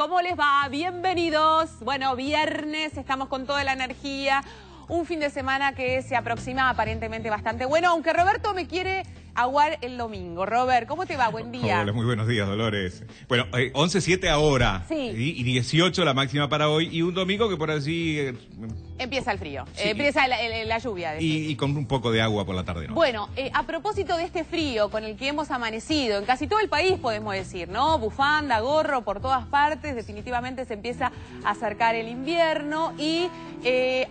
¿Cómo les va? Bienvenidos. Bueno, viernes, estamos con toda la energía. Un fin de semana que se aproxima aparentemente bastante bueno, aunque Roberto me quiere aguar el domingo. Robert, ¿cómo te va? Buen día. Hola, muy buenos días, Dolores. Bueno, 11:07 ahora. Sí. Y 18 la máxima para hoy. Y un domingo que por así... Empieza el frío, sí. empieza la lluvia. Y con un poco de agua por la tarde, ¿no? Bueno, a propósito de este frío con el que hemos amanecido, en casi todo el país podemos decir, ¿no? Bufanda, gorro, por todas partes, definitivamente se empieza a acercar el invierno y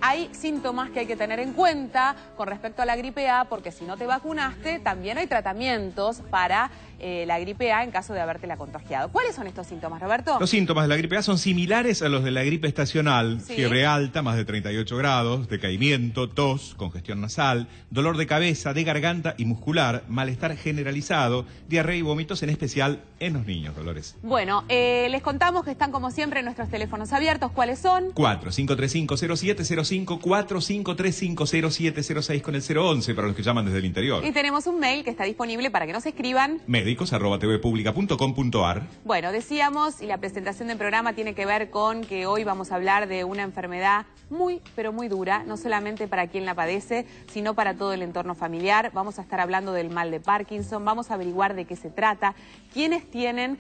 hay síntomas que hay que tener en cuenta con respecto a la gripe A, porque si no te vacunaste, también hay tratamientos para la gripe A en caso de habértela contagiado. ¿Cuáles son estos síntomas, Roberto? Los síntomas de la gripe A son similares a los de la gripe estacional. Sí. Fiebre alta, más de 38 grados, decaimiento, tos, congestión nasal, dolor de cabeza, de garganta y muscular, malestar generalizado, diarrea y vómitos, en especial en los niños, Dolores. Bueno, les contamos que están como siempre nuestros teléfonos abiertos. ¿Cuáles son? 4535-0705, 4535-0706 con el 011 para los que llaman desde el interior. Y tenemos un mail que está disponible para que nos escriban. médicos@tvpublica.com.ar. Bueno, decíamos, y la presentación del programa tiene que ver con que hoy vamos a hablar de una enfermedad muy, pero muy dura, no solamente para quien la padece, sino para todo el entorno familiar. Vamos a estar hablando del mal de Parkinson, vamos a averiguar de qué se trata, quiénes tienen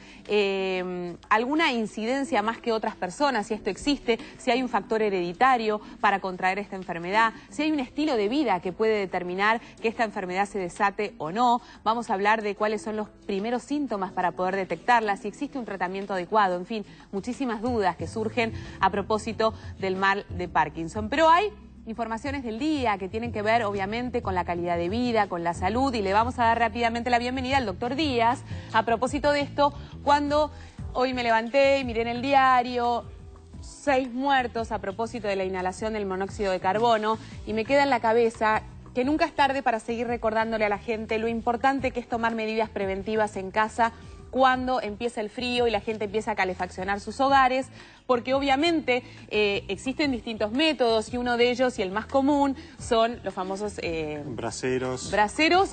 alguna incidencia más que otras personas, si esto existe, si hay un factor hereditario para contraer esta enfermedad, si hay un estilo de vida que puede determinar que esta enfermedad se desate o no. Vamos a hablar de cuáles son los primeros síntomas para poder detectarla, si existe un tratamiento adecuado, en fin, muchísimas dudas que surgen a propósito del mal de Parkinson. Pero hay informaciones del día que tienen que ver obviamente con la calidad de vida, con la salud, y le vamos a dar rápidamente la bienvenida al doctor Díaz. A propósito de esto, cuando hoy me levanté y miré en el diario 6 muertos a propósito de la inhalación del monóxido de carbono, y me queda en la cabeza que nunca es tarde para seguir recordándole a la gente lo importante que es tomar medidas preventivas en casa cuando empieza el frío y la gente empieza a calefaccionar sus hogares, porque obviamente existen distintos métodos y uno de ellos, y el más común, son los famosos braseros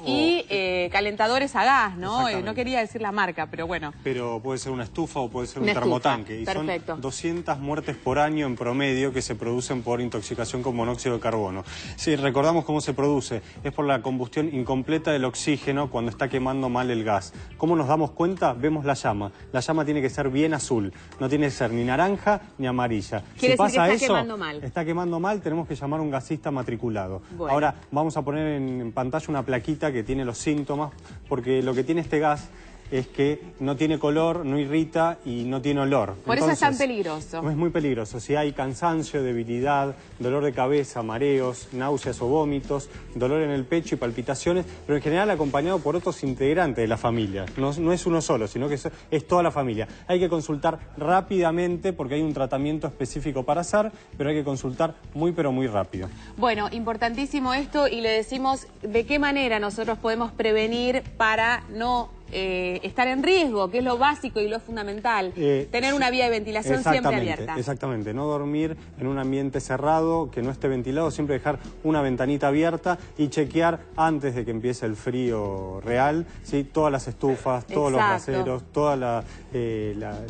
y calentadores a gas, ¿no? No quería decir la marca, pero bueno. Pero puede ser una estufa o puede ser un termotanque. Y perfecto. Son 200 muertes por año en promedio que se producen por intoxicación con monóxido de carbono. Si recordamos cómo se produce, es por la combustión incompleta del oxígeno cuando está quemando mal el gas. ¿Cómo nos damos cuenta? Vemos la llama. La llama tiene que ser bien azul, no tiene que ser ni naranja ni amarilla. Quiere si decir pasa que está eso, quemando mal. Está quemando mal, tenemos que llamar a un gasista matriculado. Bueno. Ahora vamos a poner en pantalla una plaquita que tiene los síntomas, porque lo que tiene este gas es que no tiene color, no irrita y no tiene olor. Por eso es tan peligroso. Es muy peligroso. Si hay cansancio, debilidad, dolor de cabeza, mareos, náuseas o vómitos, dolor en el pecho y palpitaciones, pero en general acompañado por otros integrantes de la familia. No es uno solo, sino que es toda la familia. Hay que consultar rápidamente porque hay un tratamiento específico para hacer, pero hay que consultar muy pero muy rápido. Bueno, importantísimo esto, y le decimos de qué manera nosotros podemos prevenir para no estar en riesgo, que es lo básico y lo fundamental. Tener una vía de ventilación siempre abierta. Exactamente, no dormir en un ambiente cerrado, que no esté ventilado, siempre dejar una ventanita abierta y chequear antes de que empiece el frío real, ¿sí? Todas las estufas, todos los braseros, todas las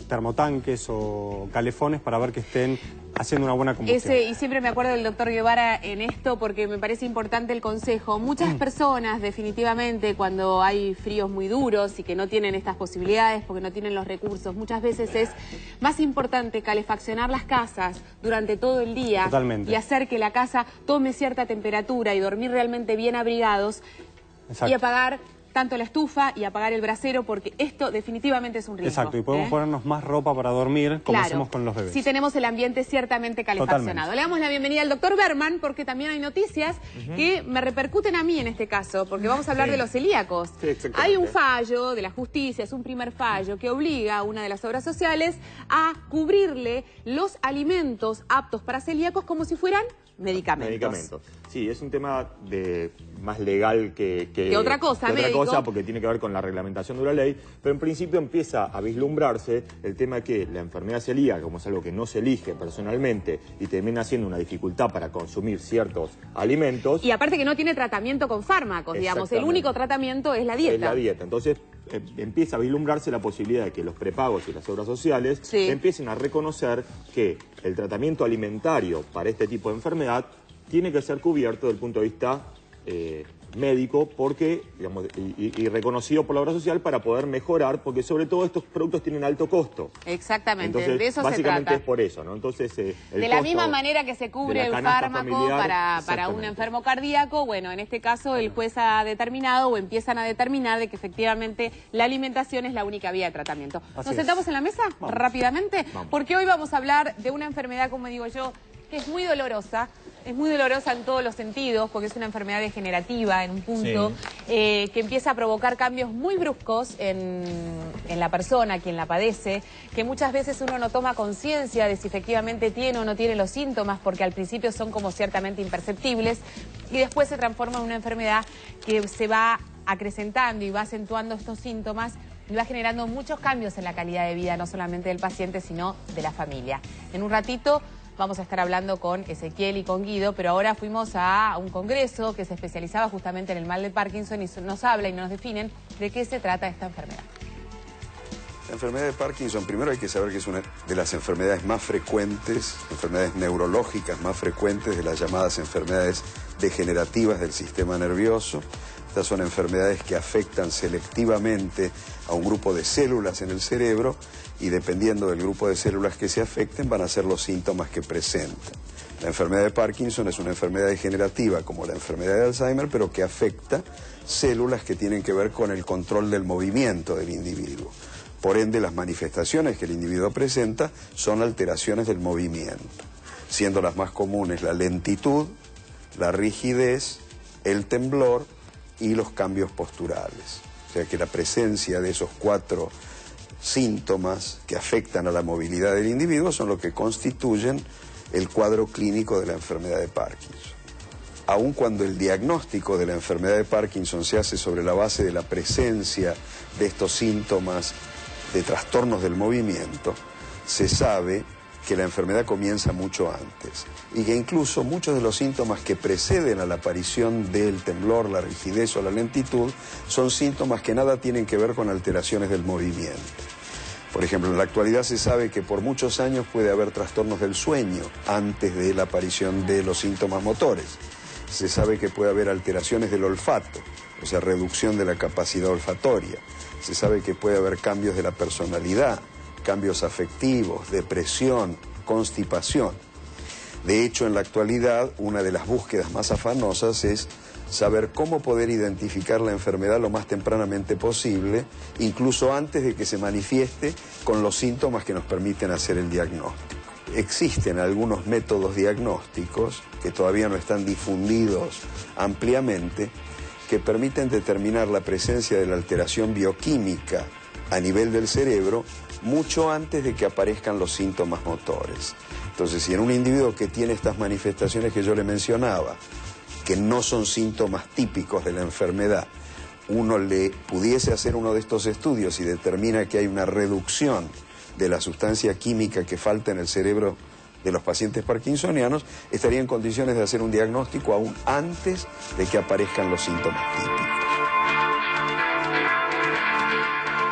termotanques o calefones para ver que estén haciendo una buena combustión. Y siempre me acuerdo del doctor Guevara en esto porque me parece importante el consejo. Muchas personas definitivamente cuando hay fríos muy duros y que no tienen estas posibilidades porque no tienen los recursos, muchas veces es más importante calefaccionar las casas durante todo el día. Totalmente. Y hacer que la casa tome cierta temperatura y dormir realmente bien abrigados. Exacto. Y apagar tanto la estufa y apagar el brasero, porque esto definitivamente es un riesgo. Exacto, y podemos ponernos más ropa para dormir, como hacemos con los bebés. Si tenemos el ambiente ciertamente calefaccionado. Totalmente. Le damos la bienvenida al doctor Berman, porque también hay noticias que me repercuten a mí en este caso, porque vamos a hablar de los celíacos. Hay un fallo de la justicia, es un primer fallo, que obliga a una de las obras sociales a cubrirle los alimentos aptos para celíacos como si fueran medicamentos. Sí, es un tema más legal que otra cosa, porque tiene que ver con la reglamentación de la ley, pero en principio empieza a vislumbrarse el tema que la enfermedad celíaca, como es algo que no se elige personalmente y termina siendo una dificultad para consumir ciertos alimentos. Y aparte que no tiene tratamiento con fármacos, digamos, el único tratamiento es la dieta. Es la dieta, entonces empieza a vislumbrarse la posibilidad de que los prepagos y las obras sociales empiecen a reconocer que el tratamiento alimentario para este tipo de enfermedad tiene que ser cubierto desde el punto de vista médico porque, digamos, y reconocido por la obra social para poder mejorar, porque sobre todo estos productos tienen alto costo. Exactamente, entonces, de eso básicamente se trata. Es por eso, ¿no? Entonces, de la misma manera que se cubre el fármaco para un enfermo cardíaco, bueno, en este caso el juez ha determinado o empiezan a determinar de que efectivamente la alimentación es la única vía de tratamiento. ¿Nos sentamos en la mesa rápidamente? Porque hoy vamos a hablar de una enfermedad, como digo yo, que es muy dolorosa. Es muy dolorosa en todos los sentidos, porque es una enfermedad degenerativa en un punto, que empieza a provocar cambios muy bruscos en la persona, quien la padece, que muchas veces uno no toma conciencia de si efectivamente tiene o no tiene los síntomas, porque al principio son como ciertamente imperceptibles, y después se transforma en una enfermedad que se va acrecentando y va acentuando estos síntomas, y va generando muchos cambios en la calidad de vida, no solamente del paciente, sino de la familia. En un ratito vamos a estar hablando con Ezequiel y con Guido, pero ahora fuimos a un congreso que se especializaba justamente en el mal de Parkinson y nos habla y nos definen de qué se trata esta enfermedad. La enfermedad de Parkinson, primero hay que saber que es una de las enfermedades más frecuentes, enfermedades neurológicas más frecuentes de las llamadas enfermedades degenerativas del sistema nervioso. Estas son enfermedades que afectan selectivamente a un grupo de células en el cerebro y dependiendo del grupo de células que se afecten van a ser los síntomas que presentan. La enfermedad de Parkinson es una enfermedad degenerativa como la enfermedad de Alzheimer, pero que afecta células que tienen que ver con el control del movimiento del individuo. Por ende, las manifestaciones que el individuo presenta son alteraciones del movimiento, siendo las más comunes la lentitud, la rigidez, el temblor y los cambios posturales. O sea que la presencia de esos 4 síntomas que afectan a la movilidad del individuo son lo que constituyen el cuadro clínico de la enfermedad de Parkinson. Aun cuando el diagnóstico de la enfermedad de Parkinson se hace sobre la base de la presencia de estos síntomas de trastornos del movimiento, se sabe que la enfermedad comienza mucho antes y que incluso muchos de los síntomas que preceden a la aparición del temblor, la rigidez o la lentitud son síntomas que nada tienen que ver con alteraciones del movimiento. Por ejemplo, en la actualidad se sabe que por muchos años puede haber trastornos del sueño antes de la aparición de los síntomas motores. Se sabe que puede haber alteraciones del olfato, o sea, reducción de la capacidad olfatoria. Se sabe que puede haber cambios de la personalidad, cambios afectivos, depresión, constipación. De hecho, en la actualidad, una de las búsquedas más afanosas es saber cómo poder identificar la enfermedad lo más tempranamente posible, incluso antes de que se manifieste con los síntomas que nos permiten hacer el diagnóstico. Existen algunos métodos diagnósticos que todavía no están difundidos ampliamente, que permiten determinar la presencia de la alteración bioquímica a nivel del cerebro mucho antes de que aparezcan los síntomas motores. Entonces, si en un individuo que tiene estas manifestaciones que yo le mencionaba, que no son síntomas típicos de la enfermedad, uno le pudiese hacer uno de estos estudios y determina que hay una reducción de la sustancia química que falta en el cerebro de los pacientes parkinsonianos, estaría en condiciones de hacer un diagnóstico aún antes de que aparezcan los síntomas típicos.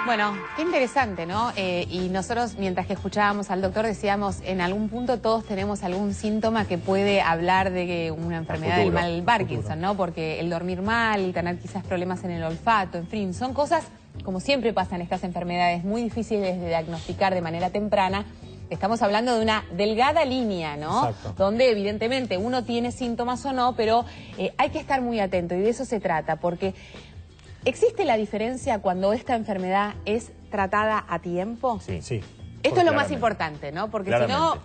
Bueno, qué interesante, ¿no? Y nosotros, mientras que escuchábamos al doctor, decíamos, en algún punto todos tenemos algún síntoma que puede hablar de una enfermedad del mal Parkinson, ¿no? Porque el dormir mal, el tener quizás problemas en el olfato, en fin, son cosas, como siempre pasa en estas enfermedades, muy difíciles de diagnosticar de manera temprana. Estamos hablando de una delgada línea, ¿no? Exacto. Donde evidentemente uno tiene síntomas o no, pero hay que estar muy atento y de eso se trata, porque ¿existe la diferencia cuando esta enfermedad es tratada a tiempo? Sí. Sí. Esto es lo más importante, ¿no? Porque si no...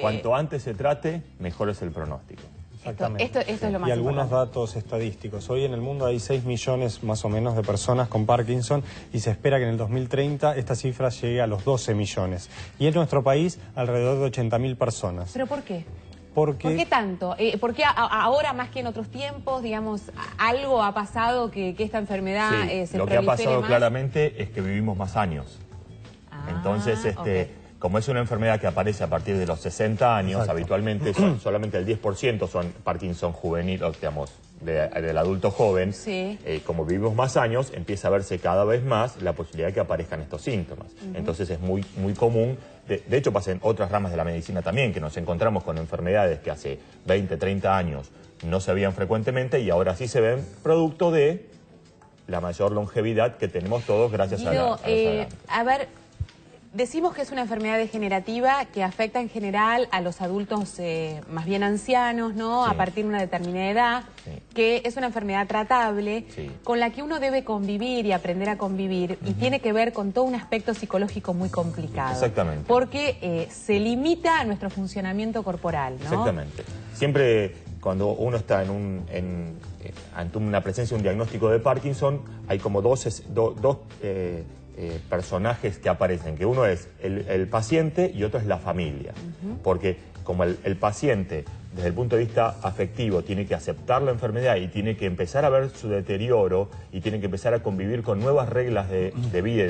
Cuanto antes se trate, mejor es el pronóstico. Exactamente. Esto es lo más Y algunos importante. datos estadísticos. Hoy en el mundo hay 6 millones más o menos de personas con Parkinson y se espera que en el 2030 esta cifra llegue a los 12 millones. Y en nuestro país alrededor de 80.000 personas. ¿Pero por qué? Porque... ¿Por qué tanto? ¿Por qué ahora más que en otros tiempos, digamos, algo ha pasado que esta enfermedad se lo que ha prolifere pasado más? claramente es que vivimos más años. Entonces, ok. como es una enfermedad que aparece a partir de los 60 años, exacto, habitualmente solamente el 10% son Parkinson juvenil, o digamos, del adulto joven. Sí. Como vivimos más años, empieza a verse cada vez más la posibilidad de que aparezcan estos síntomas. Entonces es muy común, de hecho pasa en otras ramas de la medicina también, que nos encontramos con enfermedades que hace 20, 30 años no se veían frecuentemente y ahora sí se ven, producto de la mayor longevidad que tenemos todos gracias a la edad. A ver, decimos que es una enfermedad degenerativa que afecta en general a los adultos más bien ancianos, ¿no? Sí. A partir de una determinada edad, sí, que es una enfermedad tratable, sí, con la que uno debe convivir y aprender a convivir, y tiene que ver con todo un aspecto psicológico muy complicado. Exactamente. Porque se limita a nuestro funcionamiento corporal, ¿no? Exactamente. Siempre cuando uno está ante una presencia de un diagnóstico de Parkinson, hay como dos personajes que aparecen, que uno es el paciente y otro es la familia. Porque como el paciente, desde el punto de vista afectivo, tiene que aceptar la enfermedad y tiene que empezar a ver su deterioro y tiene que empezar a convivir con nuevas reglas de vida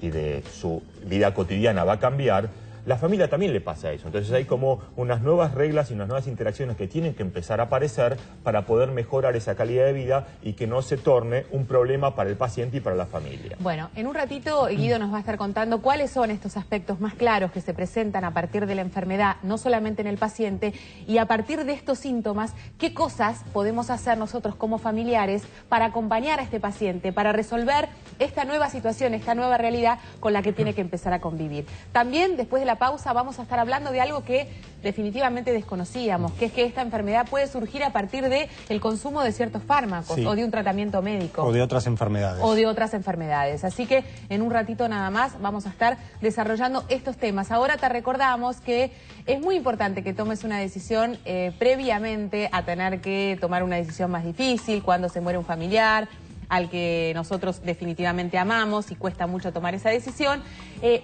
y de su vida cotidiana, va a cambiar. La familia también le pasa eso, entonces hay como unas nuevas reglas y unas nuevas interacciones que tienen que empezar a aparecer para poder mejorar esa calidad de vida y que no se torne un problema para el paciente y para la familia. Bueno, en un ratito Guido nos va a estar contando cuáles son estos aspectos más claros que se presentan a partir de la enfermedad, no solamente en el paciente, y a partir de estos síntomas, qué cosas podemos hacer nosotros como familiares para acompañar a este paciente, para resolver esta nueva situación, esta nueva realidad con la que tiene que empezar a convivir. También, después de la pausa, vamos a estar hablando de algo que definitivamente desconocíamos, que es que esta enfermedad puede surgir a partir del consumo de ciertos fármacos, sí, o de un tratamiento médico. O de otras enfermedades. O de otras enfermedades. Así que en un ratito nada más vamos a estar desarrollando estos temas. Ahora te recordamos que es muy importante que tomes una decisión previamente a tener que tomar una decisión más difícil, cuando se muere un familiar, al que nosotros definitivamente amamos y cuesta mucho tomar esa decisión.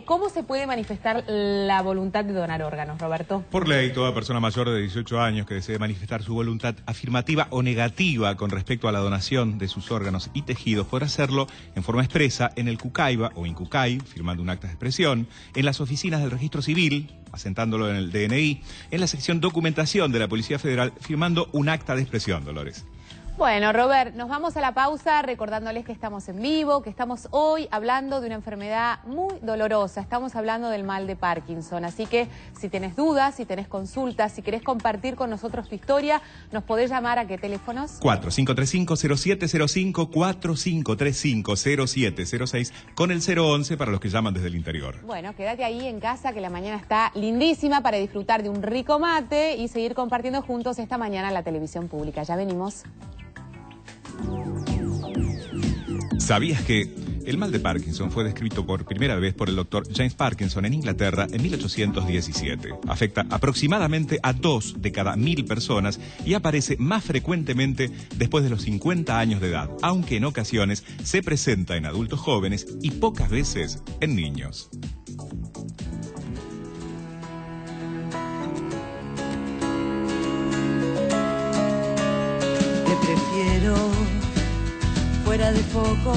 ¿Cómo se puede manifestar la voluntad de donar órganos, Roberto? Por ley, toda persona mayor de 18 años que desee manifestar su voluntad afirmativa o negativa con respecto a la donación de sus órganos y tejidos podrá hacerlo en forma expresa en el Cucaiba o Incucay, firmando un acta de expresión, en las oficinas del Registro Civil, asentándolo en el DNI, en la sección Documentación de la Policía Federal, firmando un acta de expresión, Dolores. Bueno, Robert, nos vamos a la pausa recordándoles que estamos en vivo, que estamos hoy hablando de una enfermedad muy dolorosa. Estamos hablando del mal de Parkinson. Así que si tenés dudas, si tenés consultas, si querés compartir con nosotros tu historia, nos podés llamar ¿a qué teléfonos? 4535-0705, 4535-0706, con el 011 para los que llaman desde el interior. Bueno, quédate ahí en casa, que la mañana está lindísima para disfrutar de un rico mate y seguir compartiendo juntos esta mañana en la televisión pública. Ya venimos. ¿Sabías que el mal de Parkinson fue descrito por primera vez por el doctor James Parkinson en Inglaterra en 1817? Afecta aproximadamente a 2 de cada 1000 personas y aparece más frecuentemente después de los 50 años de edad, aunque en ocasiones se presenta en adultos jóvenes y pocas veces en niños. Te prefiero fuera de foco.